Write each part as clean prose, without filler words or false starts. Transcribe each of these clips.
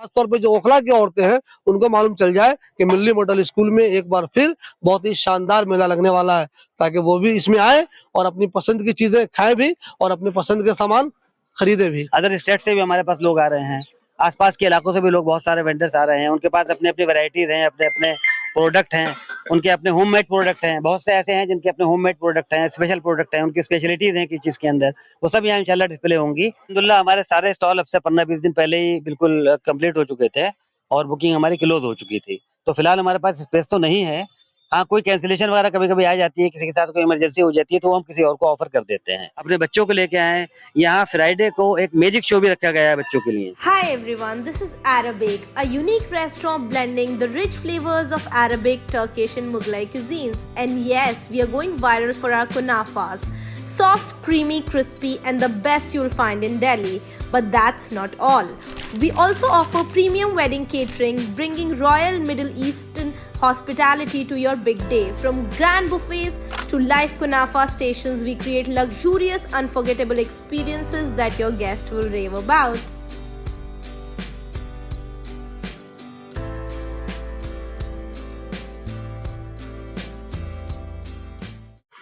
खासतौर पे जो ओखला की औरतें हैं उनको मालूम चल जाए कि मिल्ली मॉडल स्कूल में एक बार फिर बहुत ही शानदार मेला लगने वाला है, ताकि वो भी इसमें आए और अपनी पसंद की चीजें खाएं भी और अपने पसंद के सामान खरीदे भी। अदर स्टेट से भी हमारे पास लोग आ रहे हैं, आसपास के इलाकों से भी लोग, बहुत सारे वेंडर्स आ रहे हैं। उनके पास अपने अपनी वैरायटीज हैं, अपने अपने प्रोडक्ट हैं, उनके अपने होममेड प्रोडक्ट हैं। बहुत से ऐसे हैं जिनके अपने होममेड प्रोडक्ट हैं, स्पेशल प्रोडक्ट हैं, उनकी स्पेशलिटीज हैं किस चीज के अंदर, वो सब यहाँ इंशाल्लाह डिस्प्ले होंगी। अल्हम्दुलिल्लाह हमारे सारे स्टॉल अब से 15-20 दिन पहले ही बिल्कुल कंप्लीट हो चुके थे और बुकिंग हमारी क्लोज हो चुकी थी। तो फिलहाल हमारे पास स्पेस तो नहीं है। हाँ, कोई कैंसिलेशन वगैरह कभी-कभी आ जाती है, किसी के साथ कोई इमरजेंसी हो जाती है तो हम किसी और को ऑफर कर देते हैं। अपने बच्चों को लेके आए, यहाँ फ्राइडे को एक मैजिक शो भी रखा गया है बच्चों के लिए। Hi everyone, this is Arabic, a unique restaurant blending the rich flavors of Arabic, Turkish and Mughlai cuisines. And yes, we are going viral for our kunafas. Soft, creamy, crispy and the best you'll find in Delhi. But that's not all. We also offer premium wedding catering, bringing royal Middle Eastern hospitality to your big day. From grand buffets to live kunafa stations, we create luxurious, unforgettable experiences that your guests will rave about.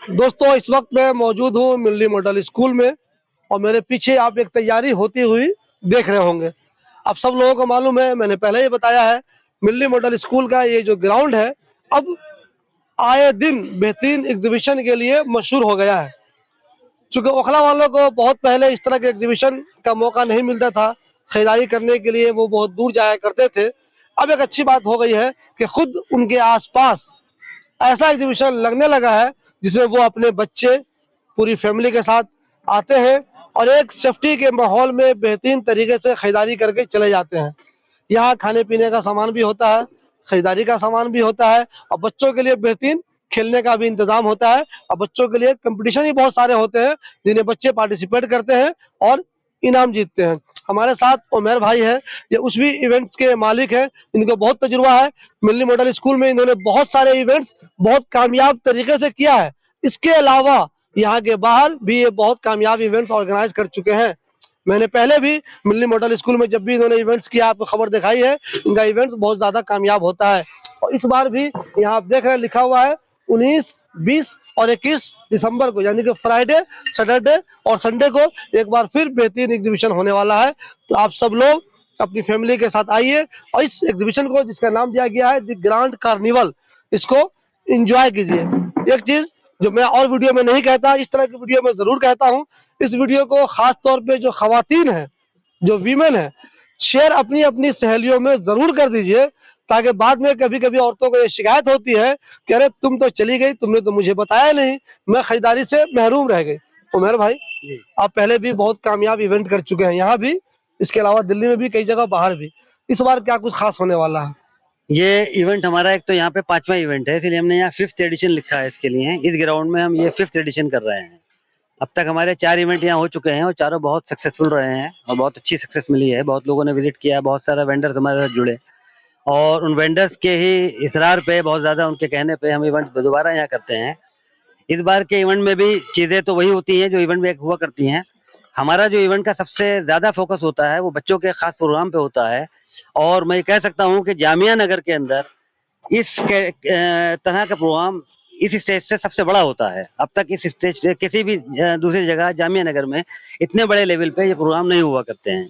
दोस्तों, इस वक्त मैं मौजूद हूँ मिल्ली model school में और मेरे पीछे आप एक तैयारी होती हुई देख रहे होंगे। अब सब लोगों को मालूम है, मैंने पहले ही बताया है, मिल्ली मॉडल स्कूल का ये जो ग्राउंड है अब आए दिन बेहतरीन एग्जीबिशन के लिए मशहूर हो गया है। चूंकि ओखला वालों को बहुत पहले इस तरह के एग्जीबिशन का मौका नहीं मिलता था, खरीदारी करने के लिए वो बहुत दूर जाया करते थे। अब एक अच्छी बात हो गई है कि खुद उनके आसपास ऐसा एग्जीबिशन लगने लगा है जिसमें वो अपने बच्चे पूरी फैमिली के साथ आते हैं और एक सेफ्टी के माहौल में बेहतरीन तरीके से खरीदारी करके चले जाते हैं। यहाँ खाने पीने का सामान भी होता है, खरीदारी का सामान भी होता है और बच्चों के लिए बेहतरीन खेलने का भी इंतजाम होता है और बच्चों के लिए कंपटीशन ही बहुत सारे होते हैं जिन्हें बच्चे पार्टिसिपेट करते हैं और इनाम जीतते हैं। हमारे साथ उमर भाई है, ये उसवी इवेंट्स के मालिक हैं, इनको बहुत तजुर्बा है। मिल्ली मॉडल स्कूल में इन्होंने बहुत सारे इवेंट्स बहुत कामयाब तरीके से किया है। इसके अलावा यहाँ के बाहर भी ये बहुत कामयाब इवेंट्स ऑर्गेनाइज कर चुके हैं। मैंने पहले भी मिल्ली मॉडल स्कूल में जब भी इन्होंने इवेंट्स किया आपको खबर दिखाई है, इनका इवेंट्स बहुत ज्यादा कामयाब होता है। और इस बार भी यहाँ आप देख रहे हैं लिखा हुआ है 19, 20 और 21 दिसंबर को, यानी कि फ्राइडे, सैटरडे और संडे को एक बार फिर बेहतरीन एग्जीबिशन होने वाला है। तो आप सब लोग अपनी फैमिली के साथ आइए और इस एग्जीबिशन को, जिसका नाम दिया गया है द ग्रैंड कार्निवल, इसको एंजॉय कीजिए। एक चीज जो मैं और वीडियो में नहीं कहता, इस तरह की वीडियो में जरूर कहता हूँ, इस वीडियो को खास तौर पे जो खवातीन है, जो वीमेन है, शेयर अपनी अपनी सहेलियों में जरूर कर दीजिए, ताकि बाद में कभी कभी औरतों को ये शिकायत होती है कि अरे तुम तो चली गई, तुमने तो मुझे बताया नहीं, मैं खरीदारी से महरूम रह गई। उमर भाई, आप पहले भी बहुत कामयाब इवेंट कर चुके हैं यहाँ भी, इसके अलावा दिल्ली में भी, कई जगह बाहर भी। इस बार क्या कुछ खास होने वाला है? ये इवेंट हमारा एक तो यहाँ पे 5वां इवेंट है, इसलिए हमने यहाँ 5th एडिशन लिखा है इसके लिए। इस ग्राउंड में हम ये 5th एडिशन कर रहे हैं। अब तक हमारे 4 इवेंट यहाँ हो चुके हैं और चारों बहुत सक्सेसफुल रहे हैं और बहुत अच्छी सक्सेस मिली है। बहुत लोगों ने विजिट किया, बहुत सारे वेंडर्स हमारे साथ जुड़े और उन वेंडर्स के ही इसरार पे, बहुत ज़्यादा उनके कहने पे हम इवेंट दोबारा यहाँ करते हैं। इस बार के इवेंट में भी चीज़ें तो वही होती हैं जो इवेंट में हुआ करती हैं। हमारा जो इवेंट का सबसे ज़्यादा फोकस होता है वो बच्चों के खास प्रोग्राम पे होता है और मैं कह सकता हूँ कि जामिया नगर के अंदर इस तरह का प्रोग्राम इस स्टेज से सबसे बड़ा होता है। अब तक इस स्टेज किसी भी दूसरी जगह जामिया नगर में इतने बड़े लेवल पे ये प्रोग्राम नहीं हुआ करते हैं।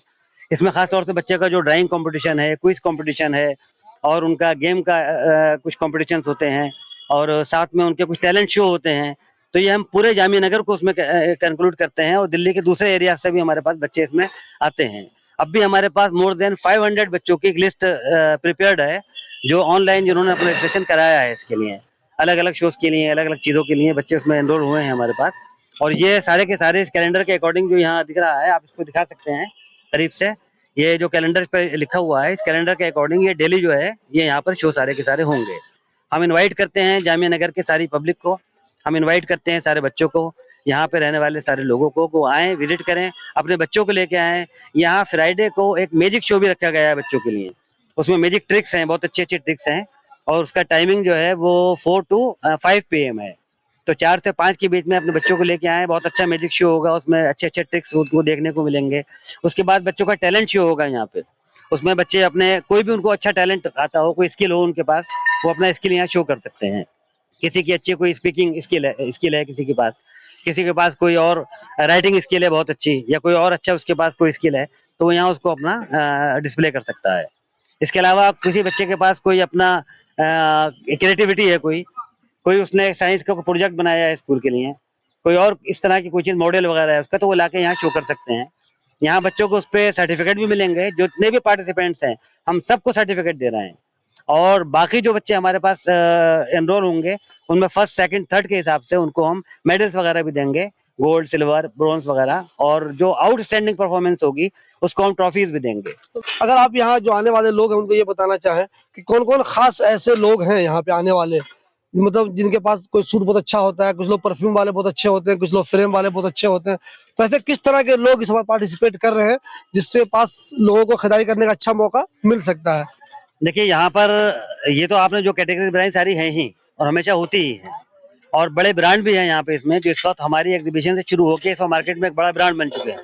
इसमें खास तौर से बच्चे का जो ड्राइंग कंपटीशन है, क्विज कंपटीशन है और उनका गेम का कुछ कॉम्पिटिशन्स होते हैं और साथ में उनके कुछ टैलेंट शो होते हैं। तो ये हम पूरे जामिया नगर को उसमें कंक्लूड करते हैं और दिल्ली के दूसरे एरिया से भी हमारे पास बच्चे इसमें आते हैं। अब भी हमारे पास मोर देन 500 बच्चों की एक लिस्ट प्रिपेयर्ड है जो ऑनलाइन जिन्होंने अपना रजिस्ट्रेशन कराया है इसके लिए, अलग अलग शोज के लिए, अलग अलग चीज़ों के लिए बच्चे उसमें एनरोल हुए हैं हमारे पास। और ये सारे के सारे इस कैलेंडर के अकॉर्डिंग जो यहाँ दिख रहा है, आप इसको दिखा सकते हैं करीब से। ये जो कैलेंडर पे लिखा हुआ है, इस कैलेंडर के अकॉर्डिंग ये डेली जो है ये यहाँ पर शो सारे के सारे होंगे। हम इनवाइट करते हैं जामिया नगर के सारी पब्लिक को, हम इनवाइट करते हैं सारे बच्चों को, यहाँ पे रहने वाले सारे लोगों को आएँ, विजिट करें, अपने बच्चों को लेके आएँ। यहाँ फ्राइडे को एक मैजिक शो भी रखा गया है बच्चों के लिए। उसमें मैजिक ट्रिक्स हैं, बहुत अच्छी ट्रिक्स हैं और उसका टाइमिंग जो है वो 4 to 5 PM है। तो 4 से 5 के बीच में अपने बच्चों को लेके आए। बहुत अच्छा मैजिक शो होगा, उसमें अच्छे ट्रिक्स उनको देखने को मिलेंगे। उसके बाद बच्चों का टैलेंट शो होगा यहाँ पे। उसमें बच्चे अपने कोई भी उनको अच्छा टैलेंट आता हो, कोई स्किल हो उनके पास, वो अपना स्किल यहाँ शो कर सकते हैं। किसी की अच्छी कोई स्पीकिंग स्किल है किसी के पास कोई और राइटिंग स्किल है बहुत अच्छी, या कोई और अच्छा उसके पास कोई स्किल है, तो वो यहाँ उसको अपना डिस्प्ले कर सकता है। इसके अलावा किसी बच्चे के पास कोई अपना क्रिएटिविटी है, कोई उसने साइंस का प्रोजेक्ट बनाया है स्कूल के लिए, कोई और इस तरह की कोई चीज मॉडल वगैरह है उसका, तो वो लाके यहाँ शो कर सकते हैं। यहाँ बच्चों को उस पर सर्टिफिकेट भी मिलेंगे, जितने भी पार्टिसिपेंट्स हैं हम सबको सर्टिफिकेट दे रहे हैं। और बाकी जो बच्चे हमारे पास एनरोल होंगे, उनमें फर्स्ट सेकंड थर्ड के हिसाब से उनको हम मेडल्स वगैरह भी देंगे, गोल्ड सिल्वर ब्रॉन्ज वगैरह, और जो आउटस्टैंडिंग परफॉर्मेंस होगी उसको हम ट्रॉफीज भी देंगे। अगर आप यहाँ जो आने वाले लोग हैं उनको ये बताना चाहें कि कौन कौन खास ऐसे लोग हैं यहाँ पे आने वाले, मतलब जिनके पास कोई सूट बहुत अच्छा होता है, कुछ लोग परफ्यूम वाले बहुत अच्छे होते हैं, कुछ लोग फ्रेम वाले बहुत अच्छे होते हैं, तो ऐसे किस तरह के लोग इस बार पार्टिसिपेट कर रहे हैं जिससे पास लोगों को खरीदारी करने का अच्छा मौका मिल सकता है? देखिए यहाँ पर ये तो आपने जो कैटेगरी बनाई सारी हैं ही और हमेशा होती ही है, और बड़े ब्रांड भी हैं यहाँ पे इसमें, जो इस वक्त हमारी एग्जीबिशन से शुरू होकर इस वक्त मार्केट में एक बड़ा ब्रांड बन चुके हैं।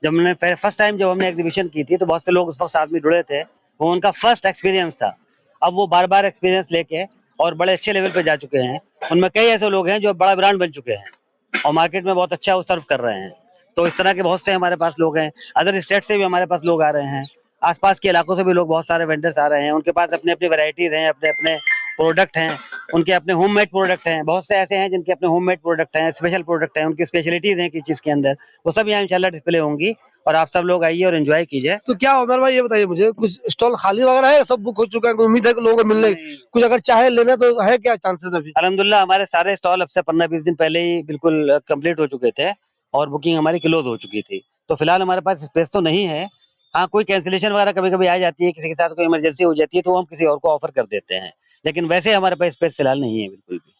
जब हमने फर्स्ट टाइम जब हमने एग्जीबिशन की थी तो बहुत से लोग उस वक्त साथ में जुड़े थे, वो उनका फर्स्ट एक्सपीरियंस था। अब वो बार बार एक्सपीरियंस लेके और बड़े अच्छे लेवल पे जा चुके हैं। उनमें कई ऐसे लोग हैं जो बड़ा ब्रांड बन चुके हैं और मार्केट में बहुत अच्छा वो सर्व कर रहे हैं। तो इस तरह के बहुत से हमारे पास लोग हैं, अदर स्टेट से भी हमारे पास लोग आ रहे हैं, आसपास के इलाकों से भी लोग बहुत सारे वेंडर्स आ रहे हैं। उनके पास अपने अपनी वैरायटीज हैं, अपने अपने प्रोडक्ट हैं, उनके अपने होममेड प्रोडक्ट हैं। बहुत से ऐसे हैं जिनके अपने होममेड प्रोडक्ट हैं, स्पेशल प्रोडक्ट हैं, उनकी स्पेशलिटीज हैं किस चीज के अंदर, वो सब यहाँ इंशाल्लाह डिस्प्ले होंगी और आप सब लोग आइए और एंजॉय कीजिए। तो क्या उमर भाई ये बताइए मुझे, कुछ स्टॉल खाली वगैरह है, सब बुक हो चुका है? उम्मीद है कि लोगों को मिलने कुछ अगर चाहे लेना तो है क्या चांसेस अभी? अल्हम्दुलिल्लाह हमारे सारे स्टॉल अब से 15-20 दिन पहले ही बिल्कुल कंप्लीट हो चुके थे और बुकिंग हमारी क्लोज हो चुकी थी। तो फिलहाल हमारे पास स्पेस तो नहीं है। हाँ, कोई कैंसिलेशन वगैरह कभी कभी आ जाती है, किसी के साथ कोई इमरजेंसी हो जाती है तो हम किसी और को ऑफर कर देते हैं, लेकिन वैसे हमारे पास स्पेस फिलहाल नहीं है बिल्कुल भी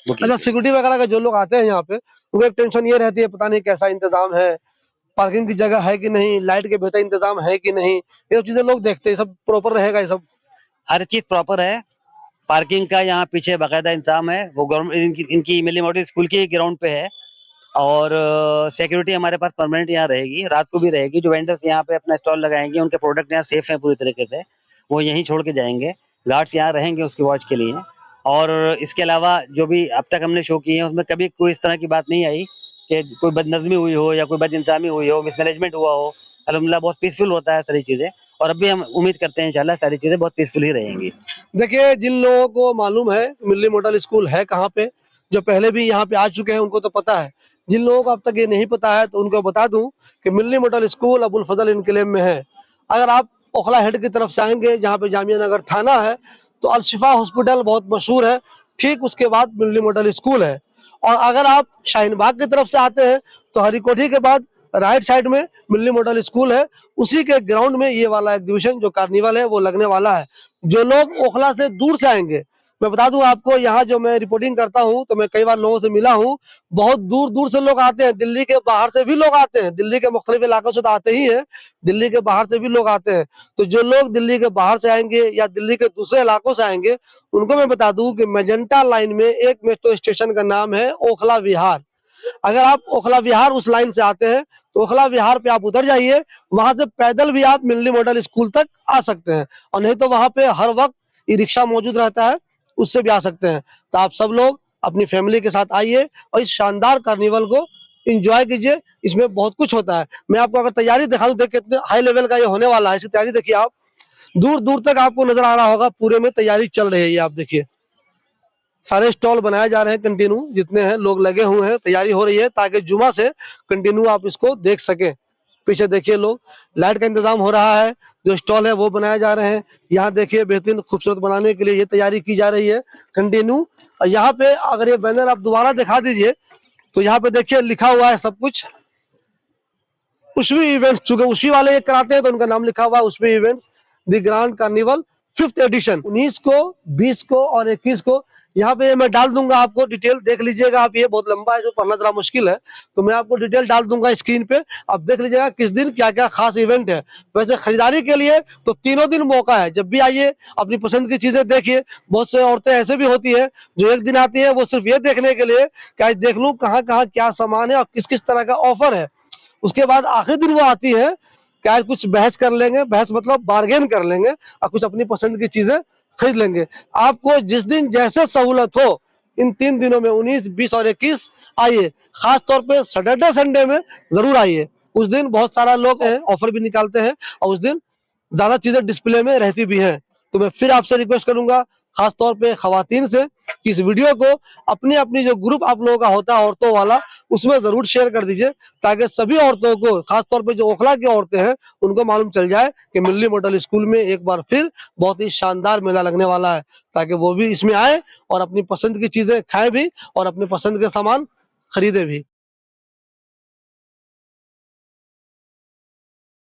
बुकिंग अच्छा, के लिए। सिक्योरिटी वगैरह का जो लोग आते हैं यहाँ पे उनको एक टेंशन ये रहती है, पता नहीं कैसा इंतजाम है, पार्किंग की जगह है कि नहीं, लाइट के बेहतर इंतजाम है कि नहीं, ये सब चीजें लोग देखते हैं। सब प्रॉपर रहेगा ये सब? हर चीज प्रॉपर है। पार्किंग का यहाँ पीछे बाकायदा इंतजाम है, वो गवर्नमेंट इनकी मिली मॉडल स्कूल के ग्राउंड पे है, और सिक्योरिटी हमारे पास परमानेंट यहाँ रहेगी, रात को भी रहेगी। जो वेंडर्स यहाँ पे अपना स्टॉल लगाएंगे उनके प्रोडक्ट यहाँ सेफ हैं पूरी तरीके से, वो यहीं छोड़ के जाएंगे, गार्ड्स यहाँ रहेंगे उसकी वॉच के लिए। और इसके अलावा जो भी अब तक हमने शो किए हैं उसमें कभी कोई इस तरह की बात नहीं आई कि कोई बदनज़मी हुई हो या कोई बदइंतज़ामी हुई हो, मिसमैनेजमेंट हुआ हो। अल्हम्दुलिल्लाह बहुत पीसफुल होता है सारी चीज़ें, और अभी हम उम्मीद करते हैं इंशाल्लाह सारी चीज़ें बहुत पीसफुल ही रहेंगी। देखिए, जिन लोगों को मालूम है मिल्ली मॉडल स्कूल है कहाँ पे, जो पहले भी यहाँ पे आ चुके हैं उनको तो पता है। जिन लोगों को अब तक ये नहीं पता है तो उनको बता दूं कि मिल्ली मॉडल स्कूल अबुल फजल इनकलेव में है। अगर आप ओखला हेड की तरफ से आएंगे जहाँ पे जामिया नगर थाना है, तो अल शिफा हॉस्पिटल बहुत मशहूर है, ठीक उसके बाद मिल्ली मॉडल स्कूल है। और अगर आप शाहीन बाग की तरफ से आते हैं तो हरी कोठी के बाद राइट साइड में मिल्ली मॉडल स्कूल है, उसी के ग्राउंड में ये वाला एग्जीबिशन जो कार्निवल है वो लगने वाला है। जो लोग ओखला से दूर से आएंगे, मैं बता दूं आपको, यहाँ जो मैं रिपोर्टिंग करता हूँ तो मैं कई बार लोगों से मिला हूँ, बहुत दूर दूर से लोग आते हैं, दिल्ली के बाहर से भी लोग आते हैं, दिल्ली के मुख्तलिफ इलाकों से तो आते ही हैं, दिल्ली के बाहर से भी लोग आते हैं। तो जो लोग दिल्ली के बाहर से आएंगे या दिल्ली के दूसरे इलाकों से आएंगे, उनको मैं बता दूं कि मेजेंटा लाइन में एक मेट्रो स्टेशन का नाम है ओखला विहार। अगर आप ओखला विहार उस लाइन से आते हैं तो ओखला विहार पे आप उतर जाइए, वहां से पैदल भी आप मिल्ली मॉडल स्कूल तक आ सकते हैं, और नहीं तो वहां पे हर वक्त ई रिक्शा मौजूद रहता है, उससे भी आ सकते हैं। तो आप सब लोग अपनी फैमिली के साथ आइए और इस शानदार कार्निवल को एंजॉय कीजिए। इसमें बहुत कुछ होता है। मैं आपको अगर तैयारी दिखा दूं, देख कितने हाई लेवल का ये होने वाला है, इसकी तैयारी देखिए आप, दूर दूर तक आपको नजर आ रहा होगा, पूरे में तैयारी चल रही है। ये आप देखिए, सारे स्टॉल बनाए जा रहे हैं, कंटिन्यू जितने हैं लोग लगे हुए हैं, तैयारी हो रही है ताकि जुमा से कंटिन्यू आप इसको देख सकें। पीछे देखिए लोग, लाइट का इंतजाम हो रहा है, जो स्टॉल है वो बनाए जा रहे हैं। यहाँ देखिए बेहतरीन खूबसूरत बनाने के लिए ये तैयारी की जा रही है कंटिन्यू। और यहाँ पे अगर ये बैनर आप दोबारा दिखा दीजिए तो यहाँ पे देखिए लिखा हुआ है सब कुछ, उश्वी इवेंट्स, चूंकि उश्वी वाले ये कराते हैं तो उनका नाम लिखा हुआ है Ushvi events, the grand carnival 5th edition. 19 को, 20 को और 21 को यहाँ पे मैं डाल दूंगा, आपको डिटेल देख लीजिएगा आप। ये बहुत लंबा है, जो पढ़ना जरा मुश्किल है, तो मैं आपको डिटेल डाल दूंगा स्क्रीन पे, आप देख लीजिएगा किस दिन क्या क्या खास इवेंट है। वैसे खरीदारी के लिए तो तीनों दिन मौका है, जब भी आइए अपनी पसंद की चीजें देखिए। बहुत से औरतें ऐसे भी होती है जो एक दिन आती है वो सिर्फ ये देखने के लिए कि आज देख लूं कहाँ कहाँ क्या सामान है और किस किस तरह का ऑफर है। उसके बाद आखिरी दिन वो आती है कि आज कुछ बहस कर लेंगे, बहस मतलब बार्गेन कर लेंगे और कुछ अपनी पसंद की चीजें खरीद लेंगे। आपको जिस दिन जैसे सहूलत हो, इन 3 दिनों में 19, 20 और 21 आइए। खास तौर पे सैटरडे संडे में जरूर आइए। उस दिन बहुत सारा लोग ऑफर भी निकालते हैं और उस दिन ज्यादा चीजें डिस्प्ले में रहती भी हैं। तो मैं फिर आपसे रिक्वेस्ट करूंगा, खास तौर पे खवातीन से, कि इस वीडियो को अपनी अपनी जो ग्रुप आप लोगों का होता है औरतों वाला, उसमें जरूर शेयर कर दीजिए, ताकि सभी औरतों को, खास तौर पे जो ओखला की औरतें हैं, उनको मालूम चल जाए कि मिल्ली मॉडल स्कूल में एक बार फिर बहुत ही शानदार मेला लगने वाला है, ताकि वो भी इसमें आए और अपनी पसंद की चीजें खाएं भी और अपनी पसंद के सामान खरीदे भी।